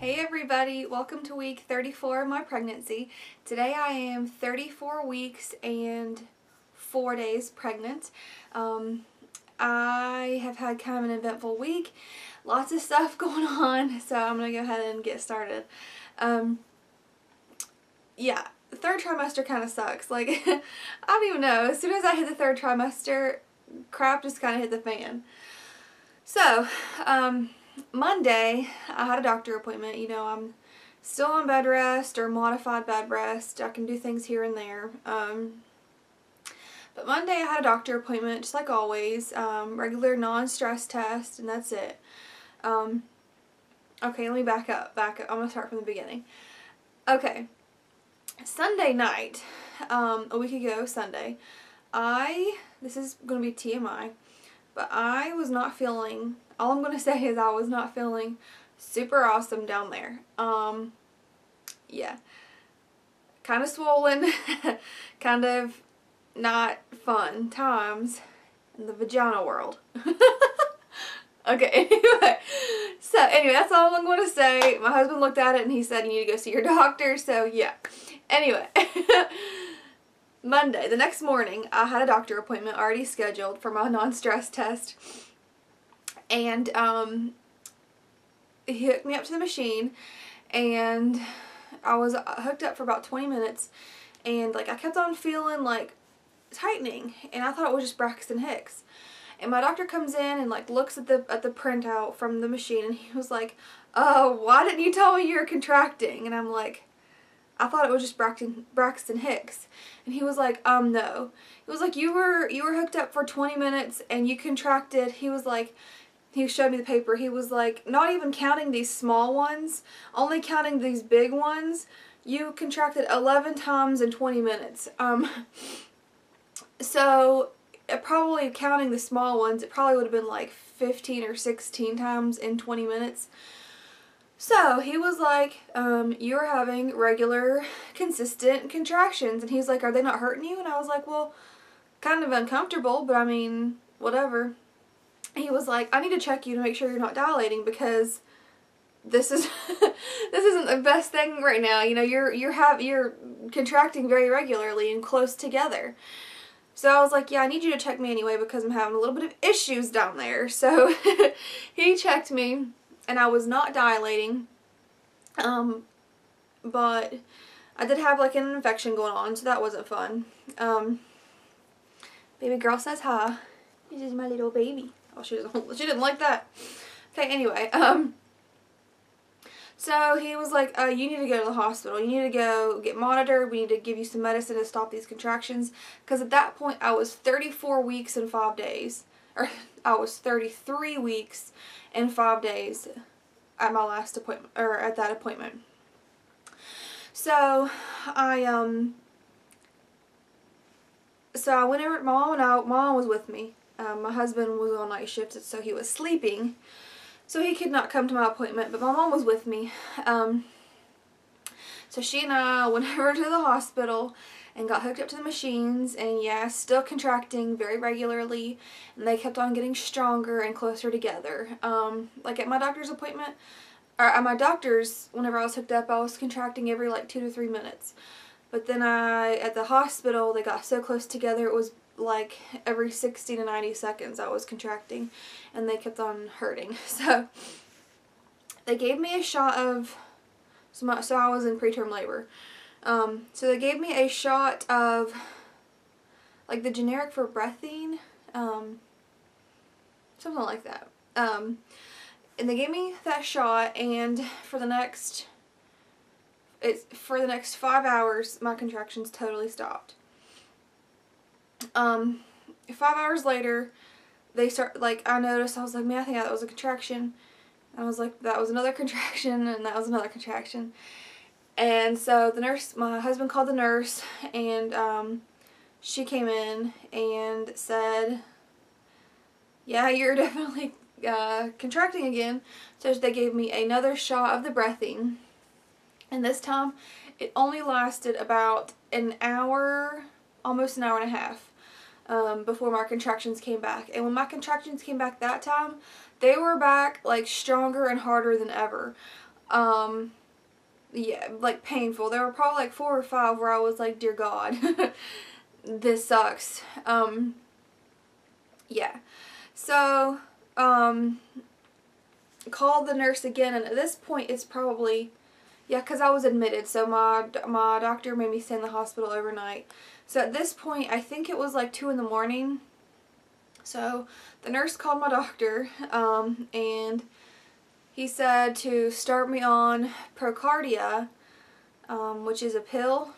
Hey everybody, welcome to week 34 of my pregnancy. Today I am 34 weeks and 4 days pregnant. I have had kind of an eventful week, lots of stuff going on, so I'm going to go ahead and get started. Yeah, the third trimester kind of sucks. Like, I don't even know, as soon as I hit the third trimester, crap just kind of hit the fan. So, Monday, I had a doctor appointment. You know, I'm still on bed rest or modified bed rest. I can do things here and there. But Monday I had a doctor appointment, just like always. Regular non-stress test, and that's it. Okay, let me back up. I'm going to start from the beginning. Okay. Sunday night, a week ago Sunday, this is going to be TMI, but I was not feeling, all I'm going to say is I was not feeling super awesome down there. Yeah. Kind of swollen, kind of not fun times in the vagina world. Okay, anyway, that's all I'm going to say. My husband looked at it and he said you need to go see your doctor, so yeah. Anyway, Monday, the next morning, I had a doctor appointment already scheduled for my non-stress test. And he hooked me up to the machine, and I was hooked up for about 20 minutes, and like I kept on feeling like tightening, and I thought it was just Braxton Hicks. And my doctor comes in and like looks at the printout from the machine, and he was like, "Oh, why didn't you tell me you were contracting?" And I'm like, "I thought it was just Braxton Hicks." And he was like, no. He was like, you were hooked up for 20 minutes and you contracted." He was like, he showed me the paper. He was like, not even counting these small ones, only counting these big ones, you contracted 11 times in 20 minutes. So probably counting the small ones, it probably would have been like 15 or 16 times in 20 minutes. So he was like, you're having regular, consistent contractions. And he's like, are they not hurting you? And I was like, well, kind of uncomfortable, but I mean, whatever. He was like, I need to check you to make sure you're not dilating, because this is this isn't the best thing right now. You know, you're contracting very regularly and close together. So I was like, yeah, I need you to check me anyway because I'm having a little bit of issues down there. So he checked me, and I was not dilating, but I did have like an infection going on, so that wasn't fun. Baby girl says hi. This is my little baby. Oh, she didn't like that. Okay, anyway, so he was like, you need to go to the hospital. You need to go get monitored. We need to give you some medicine to stop these contractions. Because at that point, I was 34 weeks and 5 days. Or I was 33 weeks and 5 days at my last appointment, or at that appointment. So I went over. Mom was with me. My husband was on night shift, so he was sleeping, so he could not come to my appointment, but my mom was with me. So she and I went over to the hospital and got hooked up to the machines, and yeah, still contracting very regularly, and they kept on getting stronger and closer together. Like at my doctor's appointment, or at my doctor's, whenever I was hooked up, I was contracting every like 2 to 3 minutes. But then at the hospital, they got so close together, it was like every 60 to 90 seconds I was contracting, and they kept on hurting. So they gave me a shot of, so I was in preterm labor. So they gave me a shot of like the generic for breathing, something like that. And they gave me that shot, and for the next 5 hours my contractions totally stopped. 5 hours later, they start, like, I noticed, I was like, man, I think that was a contraction. I was like, that was another contraction, and that was another contraction. And so the nurse, my husband called the nurse, and she came in and said, yeah, you're definitely contracting again. So they gave me another shot of the breathing, and this time it only lasted about an hour, almost an hour and a half, before my contractions came back. And when my contractions came back that time, they were back like stronger and harder than ever. Yeah, like painful. There were probably like 4 or 5 where I was like, dear God, this sucks. Yeah. So, called the nurse again, and at this point it's probably, yeah, because I was admitted, so my doctor made me stay in the hospital overnight. So at this point, I think it was like 2 in the morning. So the nurse called my doctor, and he said to start me on Procardia, which is a pill.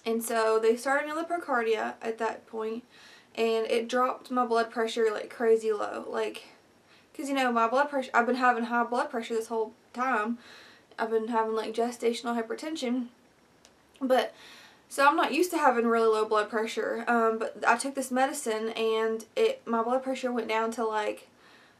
And so they started me on the Procardia at that point, and it dropped my blood pressure like crazy low. Like, because you know, my blood pressure, I've been having high blood pressure this whole time. I've been having like gestational hypertension, but so I'm not used to having really low blood pressure. But I took this medicine, and my blood pressure went down to like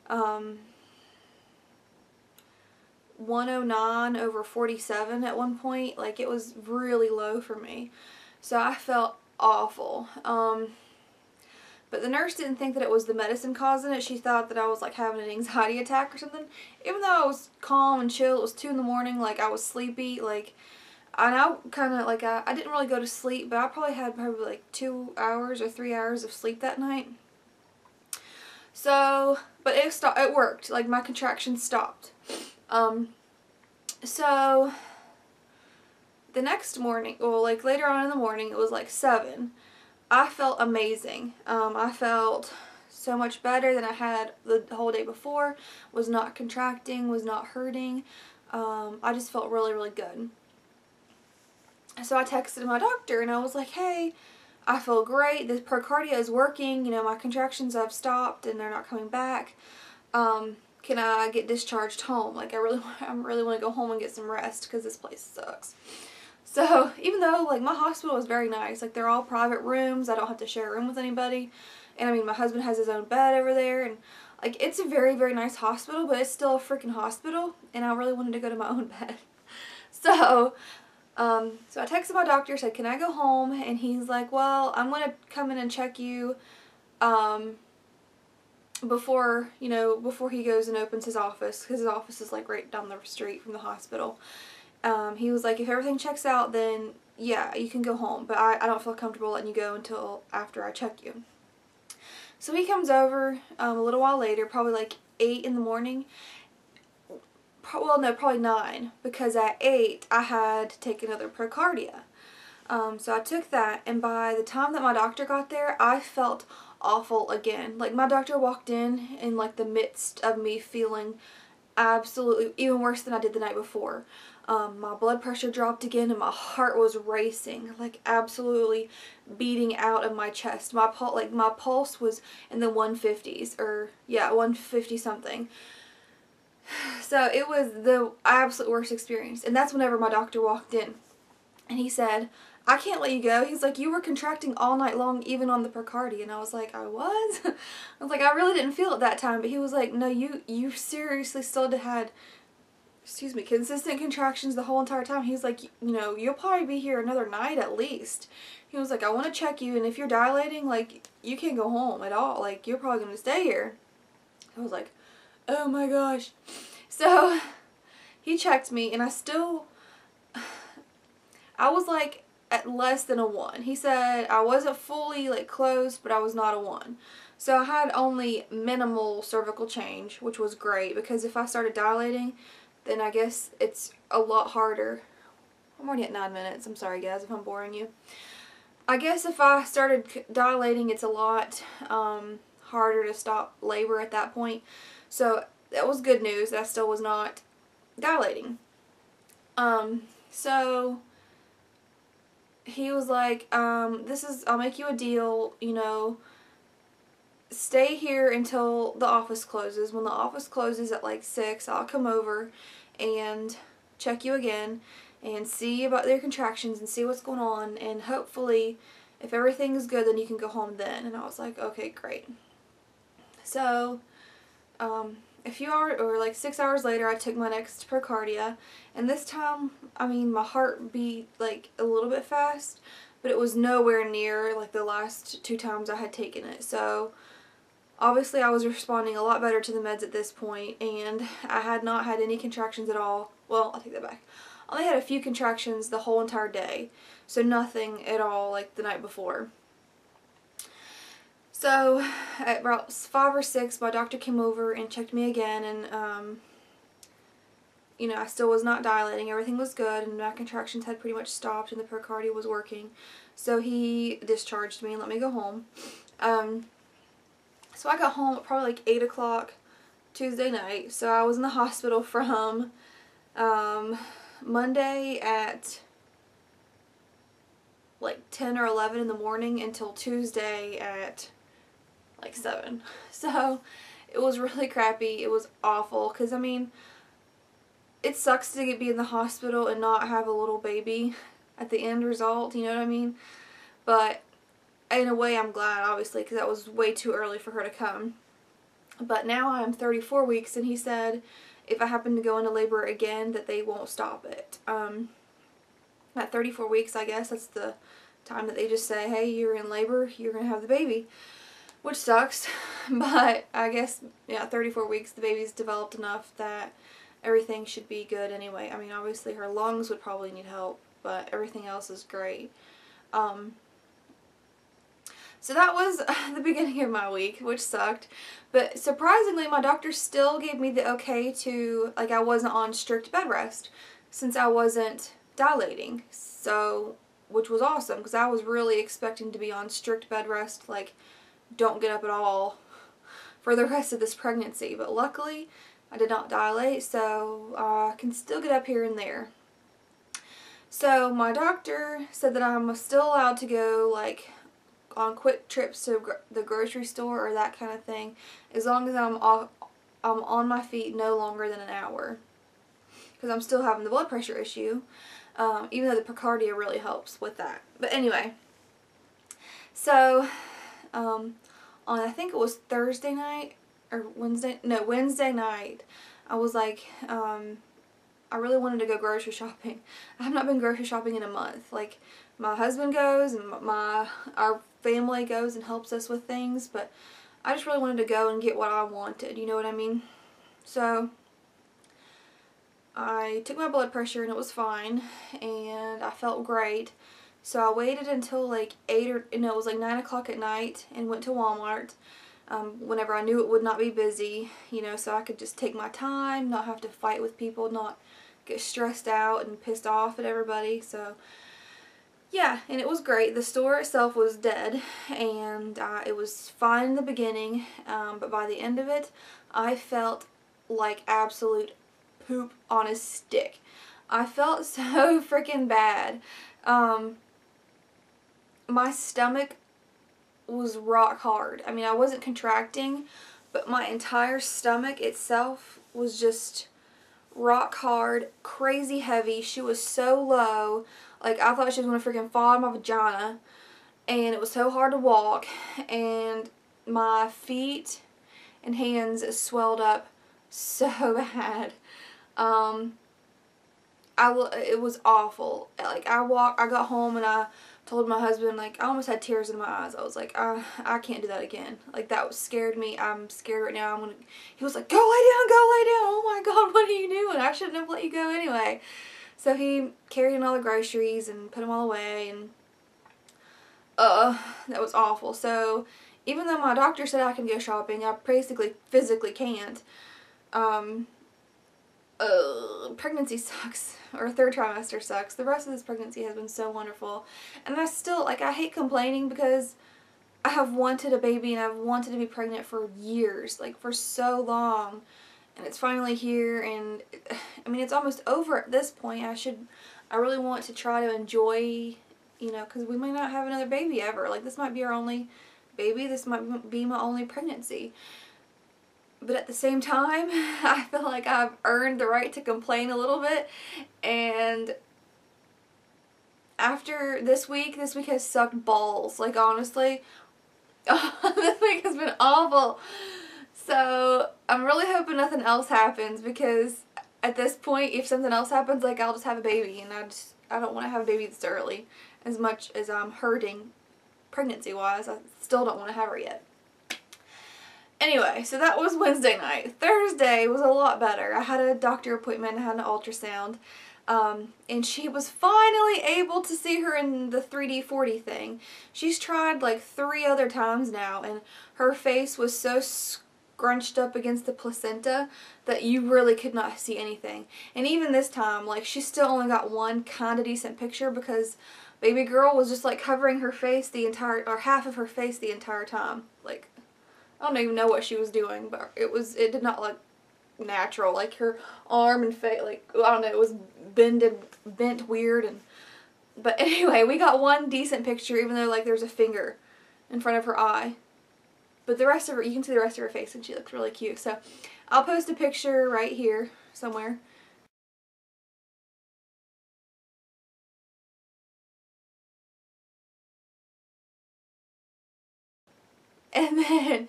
109/47 at one point. Like, it was really low for me, so I felt awful. But the nurse didn't think that it was the medicine causing it. She thought that I was like having an anxiety attack or something. Even though I was calm and chill, it was 2 in the morning, like I was sleepy, like, and I kind of, like, I didn't really go to sleep, but I probably had like 2 hours or 3 hours of sleep that night. So, but it worked, like my contractions stopped. So the next morning, well, like later on in the morning, it was like 7. I felt amazing. I felt so much better than I had the whole day before. Was not contracting, was not hurting. I just felt really, really good. So I texted my doctor and I was like, hey, I feel great. This Procardia is working. You know, my contractions have stopped and they're not coming back. Can I get discharged home? Like, I really want to go home and get some rest because this place sucks. So, even though, like, my hospital is very nice, like, they're all private rooms, I don't have to share a room with anybody, and I mean, my husband has his own bed over there, and, like, it's a very, very nice hospital, but it's still a freaking hospital, and I really wanted to go to my own bed. So I texted my doctor, said, can I go home? And he's like, well, I'm going to come in and check you, before he goes and opens his office, because his office is, like, right down the street from the hospital. He was like, if everything checks out, then yeah, you can go home, but I don't feel comfortable letting you go until after I check you. So he comes over a little while later, probably like 8 in the morning. Well, no, probably 9, because at 8 I had to take another Procardia. So I took that, and by the time that my doctor got there, I felt awful again. Like, my doctor walked in like the midst of me feeling absolutely even worse than I did the night before. My blood pressure dropped again, and my heart was racing, like absolutely beating out of my chest. My pulse was in the 150s, or yeah, 150 something. So it was the absolute worst experience. And that's whenever my doctor walked in, and he said, I can't let you go. He's like, you were contracting all night long, even on the Procardia. And I was like, I was? I was like, I really didn't feel it that time. But he was like, no, you seriously still had, consistent contractions the whole entire time. He was like, you know, you'll probably be here another night at least. He was like, I want to check you, and if you're dilating, like, you can't go home at all. Like, you're probably going to stay here. I was like, oh my gosh. So he checked me, and I was like at less than a 1. He said I wasn't fully like closed, but I was not a 1. So I had only minimal cervical change, which was great, because if I started dilating, then I guess it's a lot harder. I'm already at 9 minutes. I'm sorry guys if I'm boring you. I guess if I started dilating, it's a lot harder to stop labor at that point. So that was good news. I still was not dilating. So he was like, I'll make you a deal, you know, stay here until the office closes. When the office closes at like 6, I'll come over and check you again and see about their contractions and see what's going on, and hopefully if everything is good, then you can go home then. And I was like, okay, great. So a few hours, or like 6 hours later, I took my next Procardia, and this time, I mean, my heart beat like a little bit fast, but it was nowhere near like the last 2 times I had taken it. So Obviously, I was responding a lot better to the meds at this point, and I had not had any contractions at all. Well, I'll take that back. I only had a few contractions the whole entire day, so nothing at all like the night before. So at about 5 or 6, my doctor came over and checked me again, and you know, I still was not dilating. Everything was good, and my contractions had pretty much stopped, and the pericardia was working. So he discharged me and let me go home. So I got home at probably like 8 o'clock Tuesday night. So I was in the hospital from Monday at like 10 or 11 in the morning until Tuesday at like 7. So it was really crappy. It was awful because, I mean, it sucks to be in the hospital and not have a little baby at the end result, you know what I mean? But in a way I'm glad, obviously, because that was way too early for her to come. But now I'm 34 weeks, and he said if I happen to go into labor again that they won't stop it. At 34 weeks, I guess, that's the time that they just say, hey, you're in labor, you're going to have the baby. Which sucks, but I guess, yeah, 34 weeks, the baby's developed enough that everything should be good anyway. I mean, obviously her lungs would probably need help, but everything else is great. So that was the beginning of my week, which sucked. But surprisingly, my doctor still gave me the okay to, like, I wasn't on strict bed rest since I wasn't dilating. So, which was awesome, because I was really expecting to be on strict bed rest, like, don't get up at all for the rest of this pregnancy. But luckily, I did not dilate, so I can still get up here and there. So my doctor said that I'm still allowed to go, like, on quick trips to the grocery store or that kind of thing, as long as I'm on my feet no longer than an hour, because I'm still having the blood pressure issue, even though the pericardia really helps with that. But anyway, so on, I think it was Thursday night or Wednesday night, I was like, I really wanted to go grocery shopping. I have not been grocery shopping in a month. Like, my husband goes and our family goes and helps us with things, but I just really wanted to go and get what I wanted, you know what I mean? So I took my blood pressure and it was fine, and I felt great. So I waited until like 8 or, no, it was like 9 o'clock at night and went to Walmart whenever I knew it would not be busy, you know, so I could just take my time, not have to fight with people, not get stressed out and pissed off at everybody. So yeah, and it was great. The store itself was dead, and it was fine in the beginning, but by the end of it, I felt like absolute poop on a stick. I felt so freaking bad. My stomach was rock hard. I mean, I wasn't contracting, but my entire stomach itself was just rock hard, crazy heavy. She was so low. Like, I thought she was going to freaking fall out of my vagina. And it was so hard to walk. And my feet and hands swelled up so bad. It was awful. Like, I got home and I told my husband, like, I almost had tears in my eyes. I was like, I can't do that again. Like, that scared me. I'm scared right now. He was like, go lay down, go lay down. Oh my God, what are you doing? I shouldn't have let you go anyway. So he carried in all the groceries and put them all away, and that was awful. So even though my doctor said I can go shopping, I basically physically can't. Pregnancy sucks, or third trimester sucks. The rest of this pregnancy has been so wonderful, and I still, like, I hate complaining because I have wanted a baby and I've wanted to be pregnant for years, like for so long, and it's finally here. And I mean, it's almost over at this point. I really want to try to enjoy, you know, because we might not have another baby ever. Like, this might be our only baby. This might be my only pregnancy. But at the same time, I feel like I've earned the right to complain a little bit. And after this week has sucked balls. Like, honestly, this week has been awful. So I'm really hoping nothing else happens, because at this point, if something else happens, like, I'll just have a baby. And I don't want to have a baby this early. As much as I'm hurting pregnancy-wise, I still don't want to have her yet. Anyway, so that was Wednesday night. Thursday was a lot better. I had a doctor appointment, I had an ultrasound, and she was finally able to see her in the 3D 4D thing. She's tried like 3 other times now, and her face was so scrunched up against the placenta that you really could not see anything. And even this time, like, she still only got one kind of decent picture because baby girl was just like covering her face the entire, or half of her face the entire time. Like, I don't even know what she was doing, but it did not look natural. Like, her arm and face, like, I don't know, it was bent weird. And but anyway, we got one decent picture, even though like there's a finger in front of her eye. But the rest of her, you can see the rest of her face, and she looks really cute. So I'll post a picture right here somewhere. And then,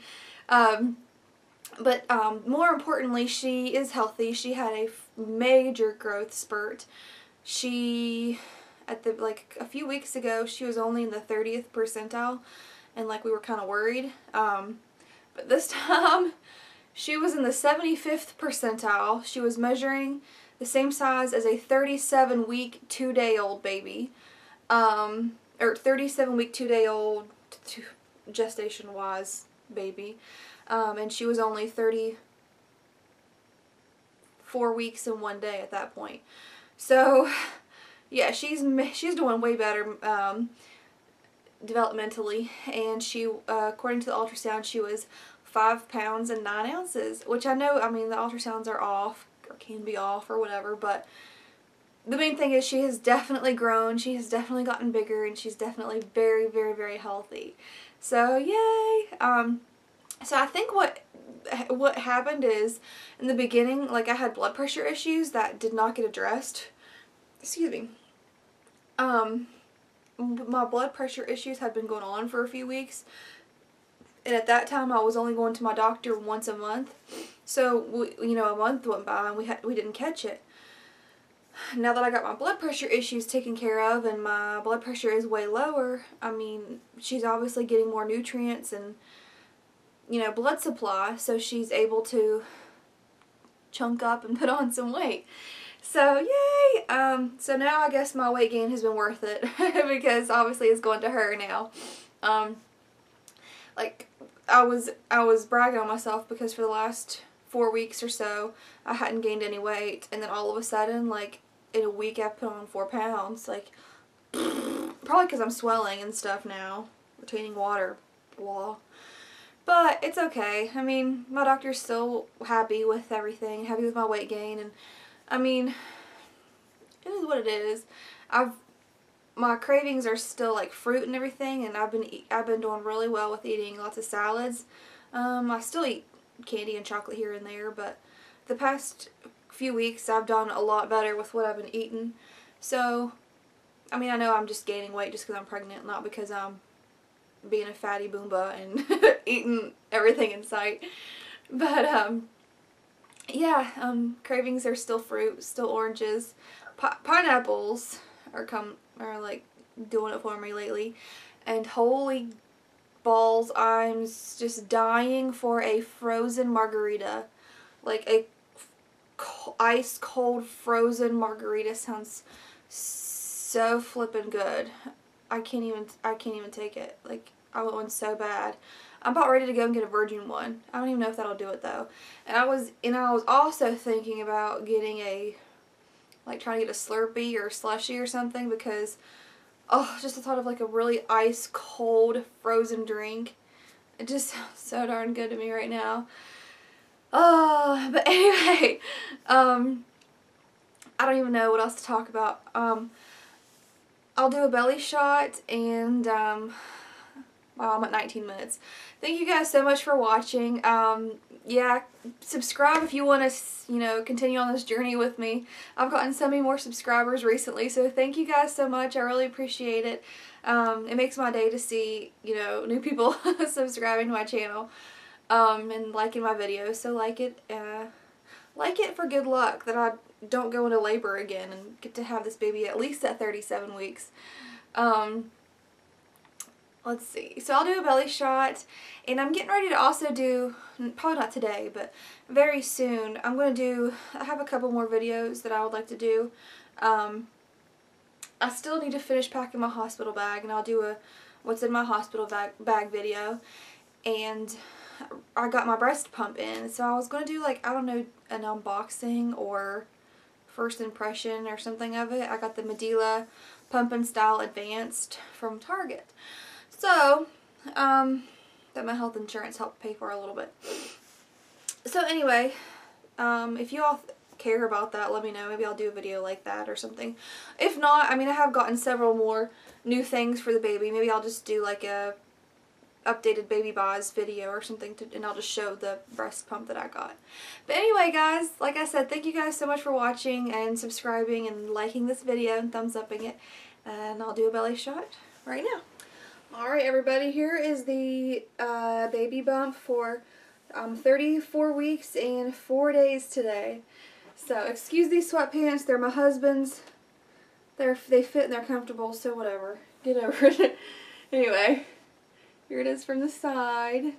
more importantly, she is healthy. She had a major growth spurt. She, like a few weeks ago, she was only in the 30th percentile, and like we were kind of worried. But this time, she was in the 75th percentile. She was measuring the same size as a 37-week, 2-day-old baby, or 37-week, 2-day-old, gestation-wise baby, and she was only 34 weeks and 1 day at that point. So yeah, she's doing way better developmentally, and she, according to the ultrasound, she was 5 pounds and 9 ounces, which I know, I mean, the ultrasounds are off, or can be off, or whatever, but the main thing is she has definitely grown, she has definitely gotten bigger, and she's definitely very, very, very healthy. So yay! So I think what happened is, in the beginning, like, I had blood pressure issues that did not get addressed. Excuse me. My blood pressure issues had been going on for a few weeks, and at that time I was only going to my doctor once a month. So you know, a month went by and we didn't catch it. Now that I got my blood pressure issues taken care of and my blood pressure is way lower, I mean, she's obviously getting more nutrients and, you know, blood supply, so she's able to chunk up and put on some weight. So yay! So now I guess my weight gain has been worth it because obviously it's going to her now. Like, I was bragging on myself because for the last 4 weeks or so I hadn't gained any weight, and then all of a sudden, like, in a week I've put on 4 pounds. Like, probably because I'm swelling and stuff now, retaining water, blah. But it's okay. I mean, my doctor's still happy with everything, happy with my weight gain, and I mean, it is what it is. My cravings are still like fruit and everything, and I've been doing really well with eating lots of salads. I still eat candy and chocolate here and there, but the past few weeks I've done a lot better with what I've been eating. So, I mean, I know I'm just gaining weight just because I'm pregnant, not because I'm being a fatty boomba and eating everything in sight. But yeah, cravings are still fruit, still oranges. Pineapples are like doing it for me lately, and holy balls, I'm just dying for a frozen margarita. Like a ice cold frozen margarita sounds so flippin' good. I can't even take it. Like, I want one so bad. I'm about ready to go and get a virgin one. I don't even know if that'll do it though. And I was also thinking about getting trying to get a Slurpee or a slushie or something, because just the thought of like a really ice cold frozen drink, it just sounds so darn good to me right now. But anyway, I don't even know what else to talk about. I'll do a belly shot, and wow, I'm at 19 minutes. Thank you guys so much for watching. Yeah, subscribe if you want to, you know, continue on this journey with me. I've gotten so many more subscribers recently, so thank you guys so much. I really appreciate it. It makes my day to see, you know, new people subscribing to my channel, and liking my videos. So like it for good luck that I don't go into labor again and get to have this baby at least at 37 weeks. Let's see. So I'll do a belly shot, and I'm getting ready to also do probably not today, but very soon, I have a couple more videos that I would like to do. I still need to finish packing my hospital bag, and I'll do a what's in my hospital bag video. And I got my breast pump in, so I was going to do, like, I don't know, an unboxing or first impression or something of it. I got the Medela Pump and Style Advanced from Target. So, that my health insurance helped pay for a little bit. So anyway, if you all care about that, let me know. Maybe I'll do a video like that or something. If not, I mean, I have gotten several more new things for the baby. Maybe I'll just do like a updated baby boss video or something, and I'll just show the breast pump that I got. But anyway, guys, like I said, thank you guys so much for watching and subscribing and liking this video and thumbs upping it. And I'll do a belly shot right now. Alright, everybody, here is the baby bump for 34 weeks and 4 days today. So, excuse these sweatpants, they're my husband's. They fit and they're comfortable, so whatever. Get over it. Anyway, here it is from the side. And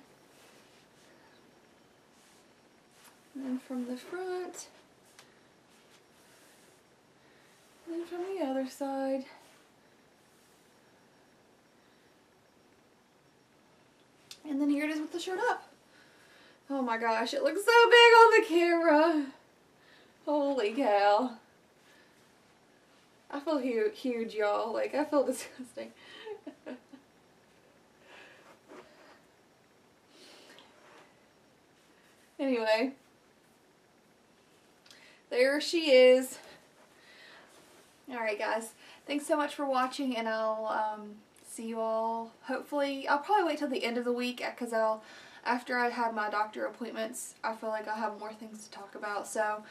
then from the front. And then from the other side. And then here it is with the shirt up. Oh my gosh, it looks so big on the camera. Holy cow. I feel huge, y'all. Like, I feel disgusting. Anyway. There she is. Alright, guys. Thanks so much for watching, and I'll see you all. Hopefully, I'll probably wait till the end of the week, because after I have my doctor appointments, I feel like I'll have more things to talk about. So,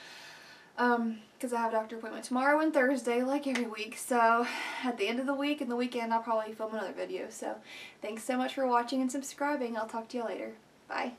because I have a doctor appointment tomorrow and Thursday, like every week. So, at the end of the week and the weekend, I'll probably film another video. So, thanks so much for watching and subscribing. I'll talk to you later. Bye.